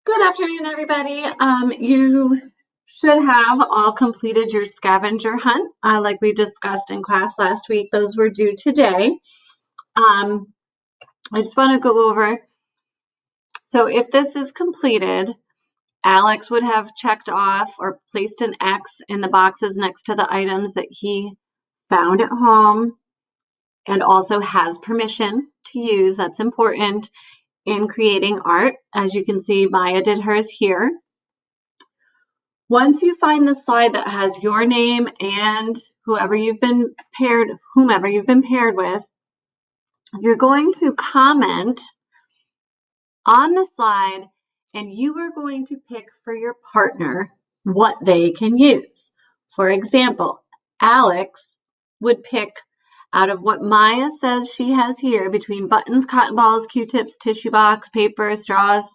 Good afternoon, everybody. You should have all completed your scavenger hunt, like we discussed in class last week. Those were due today. I just want to go over. So if this is completed, Alex would have checked off or placed an X in the boxes next to the items that he found at home and also has permission to use. That's important in creating art. As you can see, Maya did hers here. Once you find the slide that has your name and whomever you've been paired with, you're going to comment on the slide and you are going to pick for your partner what they can use. For example, Alex would pick out of what Maya says she has here between buttons, cotton balls, Q-tips, tissue box, paper, straws,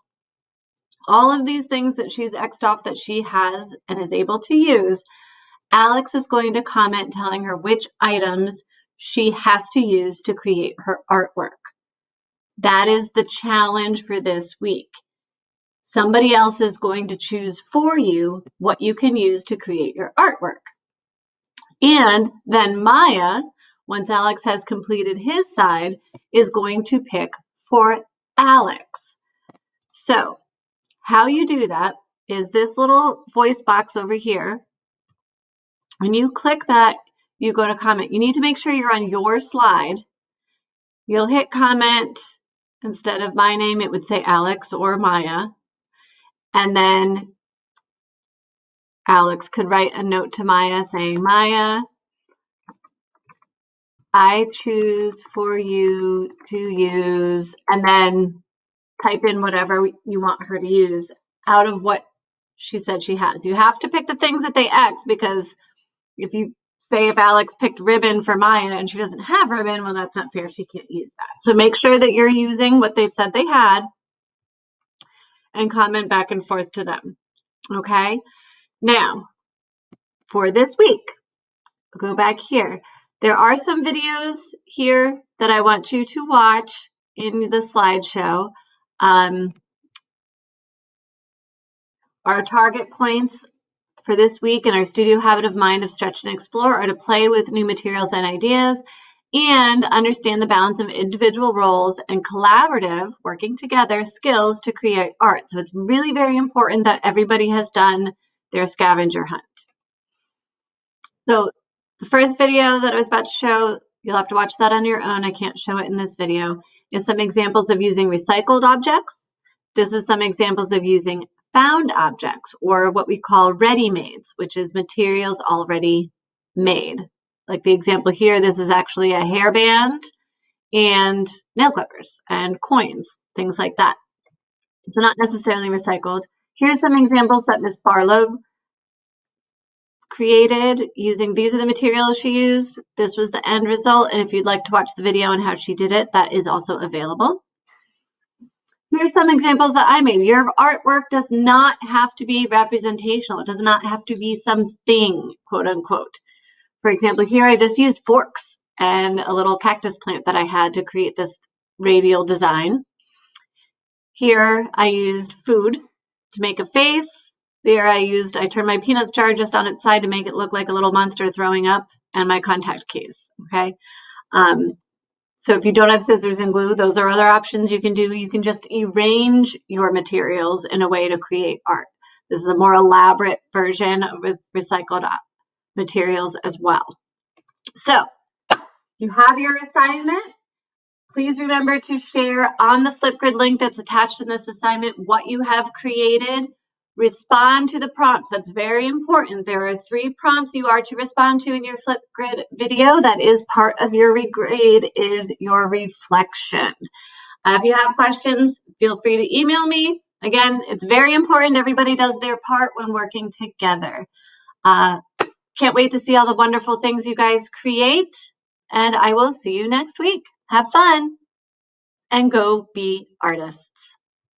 all of these things that she's X'd off that she has and is able to use. Alex is going to comment telling her which items she has to use to create her artwork. That is the challenge for this week. Somebody else is going to choose for you what you can use to create your artwork. And then Maya, once Alex has completed his side, is going to pick for Alex. So how you do that is this little voice box over here. When you click that, you go to comment. You need to make sure you're on your slide. You'll hit comment. Instead of my name, it would say Alex or Maya. And then Alex could write a note to Maya saying, Maya, I choose for you to use, and then type in whatever you want her to use out of what she said she has. You have to pick the things that they X, because if you say if Alex picked ribbon for Maya and she doesn't have ribbon, well, that's not fair. She can't use that. So make sure that you're using what they've said they had and comment back and forth to them. Okay. Now, for this week, go back here. There are some videos here that I want you to watch in the slideshow. Our target points for this week in our studio habit of mind of stretch and explore are to play with new materials and ideas and understand the balance of individual roles and collaborative, working together skills to create art. So it's really very important that everybody has done their scavenger hunt. So the first video that I was about to show, you'll have to watch that on your own. I can't show it in this video, is some examples of using recycled objects. This is some examples of using found objects, or what we call ready-mades, which is materials already made. Like the example here, this is actually a hairband and nail clippers and coins, things like that. It's not necessarily recycled. Here's some examples that Miss Barlow created using, these are the materials she used. This was the end result. And if you'd like to watch the video on how she did it, that is also available. Here's some examples that I made. Your artwork does not have to be representational. It does not have to be something, quote unquote. For example, here I just used forks and a little cactus plant that I had to create this radial design. Here I used food to make a face. There I turned my peanuts jar just on its side to make it look like a little monster throwing up, and my contact case, okay? So if you don't have scissors and glue, those are other options you can do. You can just arrange your materials in a way to create art. This is a more elaborate version with recycled materials as well. So you have your assignment. Please remember to share on the Flipgrid link that's attached in this assignment what you have created. Respond to the prompts. That's very important. There are 3 prompts you are to respond to in your Flipgrid video. That is part of your regrade, is your reflection. If you have questions, feel free to email me. Again, it's very important everybody does their part when working together. Can't wait to see all the wonderful things you guys create, and I will see you next week. Have fun and go be artists.